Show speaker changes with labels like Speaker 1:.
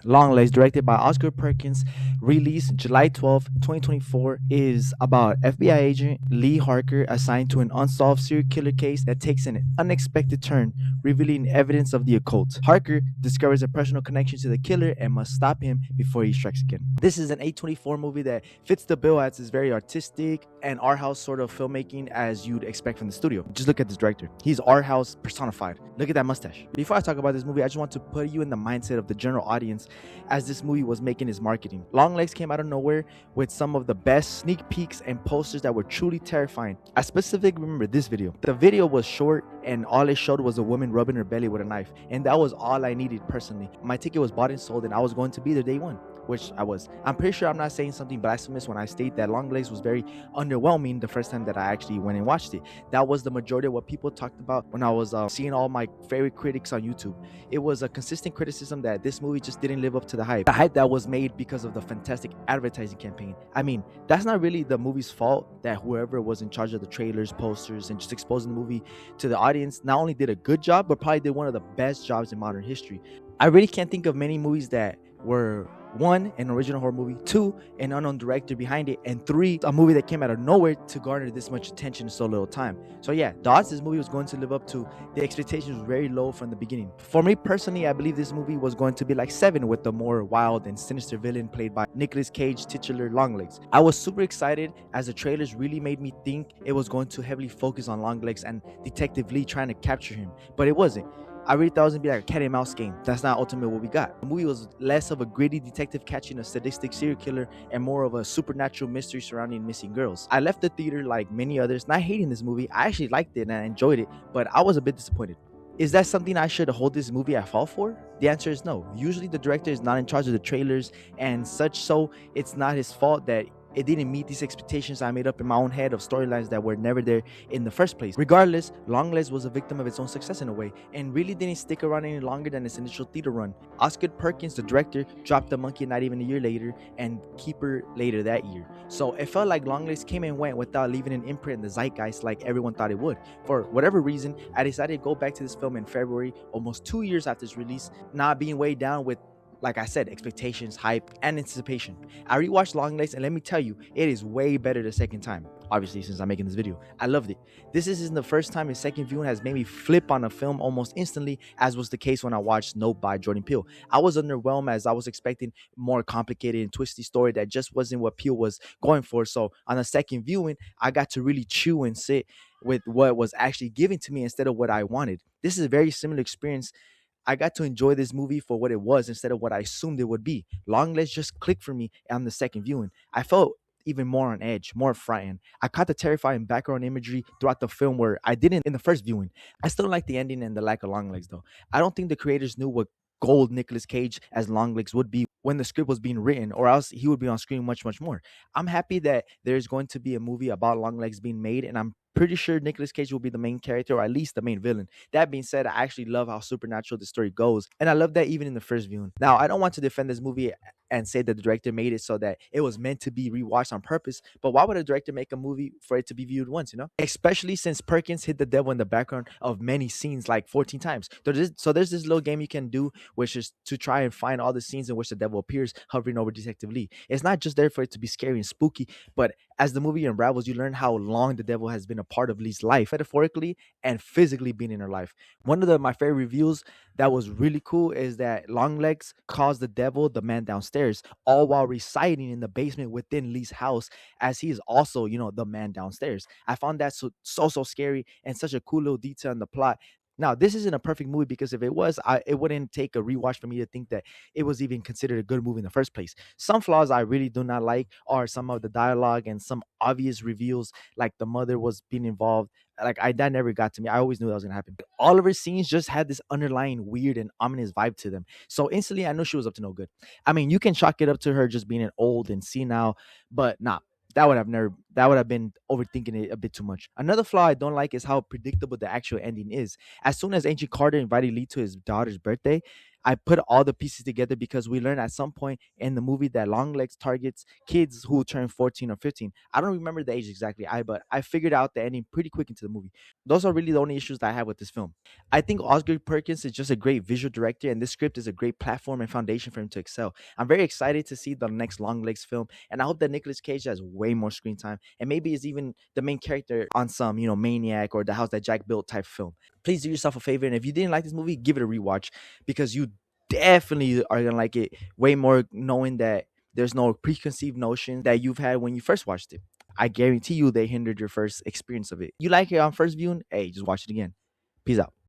Speaker 1: Longlegs, directed by Oscar Perkins, released July 12th, 2024, is about FBI agent Lee Harker assigned to an unsolved serial killer case that takes an unexpected turn, revealing evidence of the occult. Harker discovers a personal connection to the killer and must stop him before he strikes again. This is an A24 movie that fits the bill as it's very artistic and art house sort of filmmaking as you'd expect from the studio. Just look at this director. He's art house personified. Look at that mustache. Before I talk about this movie, I just want to put you in the mindset of the general audience as this movie was making its marketing. Longlegs came out of nowhere with some of the best sneak peeks and posters that were truly terrifying. I specifically remember this video. The video was short and all it showed was a woman rubbing her belly with a knife, and that was all I needed personally. My ticket was bought and sold and I was going to be there day one, which I was. I'm pretty sure I'm not saying something blasphemous when I state that Longlegs was very underwhelming the first time that I actually went and watched it. That was the majority of what people talked about when I was seeing all my favorite critics on YouTube. It was a consistent criticism that this movie just didn't live up to the hype that was made because of the fantastic advertising campaign. I mean, that's not really the movie's fault that whoever was in charge of the trailers, posters, and just exposing the movie to the audience not only did a good job, but probably did one of the best jobs in modern history. I really can't think of many movies that were, one, an original horror movie, two, an unknown director behind it, and three, a movie that came out of nowhere to garner this much attention in so little time. So yeah, the odds this movie was going to live up to the expectations were very low from the beginning. For me personally, I believe this movie was going to be like Seven, with the more wild and sinister villain played by Nicolas Cage, titular Longlegs. I was super excited as the trailers really made me think it was going to heavily focus on Longlegs and Detective Lee trying to capture him, but it wasn't. I really thought it was gonna be like a cat and mouse game. That's not ultimately what we got. The movie was less of a gritty detective catching a sadistic serial killer and more of a supernatural mystery surrounding missing girls. I left the theater like many others, not hating this movie. I actually liked it and I enjoyed it, but I was a bit disappointed. Is that something I should hold this movie at fault for? The answer is no. Usually the director is not in charge of the trailers and such, so it's not his fault that it didn't meet these expectations I made up in my own head of storylines that were never there in the first place. Regardless, Longlegs was a victim of its own success in a way, and really didn't stick around any longer than its initial theater run. Oscar Perkins, the director, dropped The Monkey not even a year later, and Keeper later that year. So it felt like Longlegs came and went without leaving an imprint in the zeitgeist like everyone thought it would. For whatever reason, I decided to go back to this film in February, almost 2 years after its release, not being weighed down with, like I said, expectations, hype, and anticipation. I rewatched Longlegs, and let me tell you, it is way better the second time. Obviously, since I'm making this video, I loved it. This isn't the first time a second viewing has made me flip on a film almost instantly, as was the case when I watched Nope by Jordan Peele. I was underwhelmed as I was expecting more complicated and twisty story that just wasn't what Peele was going for. So on a second viewing, I got to really chew and sit with what was actually given to me instead of what I wanted. This is a very similar experience. I got to enjoy this movie for what it was instead of what I assumed it would be. Longlegs just clicked for me on the second viewing. I felt even more on edge, more frightened. I caught the terrifying background imagery throughout the film where I didn't in the first viewing. I still like the ending and the lack of Longlegs though. I don't think the creators knew what gold Nicolas Cage as Longlegs would be when the script was being written, or else he would be on screen much more. I'm happy that there's going to be a movie about Longlegs being made, and I'm pretty sure Nicolas Cage will be the main character, or at least the main villain. That being said, I actually love how supernatural the story goes, and I love that even in the first viewing. Now, I don't want to defend this movie and say that the director made it so that it was meant to be rewatched on purpose, but why would a director make a movie for it to be viewed once, you know? Especially since Perkins hit the devil in the background of many scenes like 14 times. So there's this little game you can do, which is to try and find all the scenes in which the devil appears hovering over Detective Lee. It's not just there for it to be scary and spooky, but as the movie unravels, you learn how long the devil has been a part of Lee's life, metaphorically and physically being in her life. One of my favorite reviews that was really cool is that Longlegs calls the devil the man downstairs, all while residing in the basement within Lee's house, as he is also, the man downstairs. I found that so scary and such a cool little detail in the plot. Now, this isn't a perfect movie because if it was, it wouldn't take a rewatch for me to think that it was even considered a good movie in the first place. Some flaws I really do not like are some of the dialogue and some obvious reveals, like the mother was being involved. That never got to me. I always knew that was gonna happen. All of her scenes just had this underlying weird and ominous vibe to them. So instantly, I knew she was up to no good. I mean, you can chalk it up to her just being an old and senile, but nah. That would have been overthinking it a bit too much. Another flaw I don't like is how predictable the actual ending is. As soon as Agent Carter invited Lee to his daughter's birthday, I put all the pieces together because we learned at some point in the movie that Longlegs targets kids who turn 14 or 15. I don't remember the age exactly, but I figured out the ending pretty quick into the movie. Those are really the only issues that I have with this film. I think Oscar Perkins is just a great visual director, and this script is a great platform and foundation for him to excel. I'm very excited to see the next Longlegs film, and I hope that Nicolas Cage has way more screen time, and maybe is even the main character on some, Maniac or The House That Jack Built type film. Please do yourself a favor, and if you didn't like this movie, give it a rewatch because you definitely are gonna like it way more, knowing that there's no preconceived notion that you've had when you first watched it. I guarantee you they hindered your first experience of it. You like it on first viewing? Hey, just watch it again. Peace out.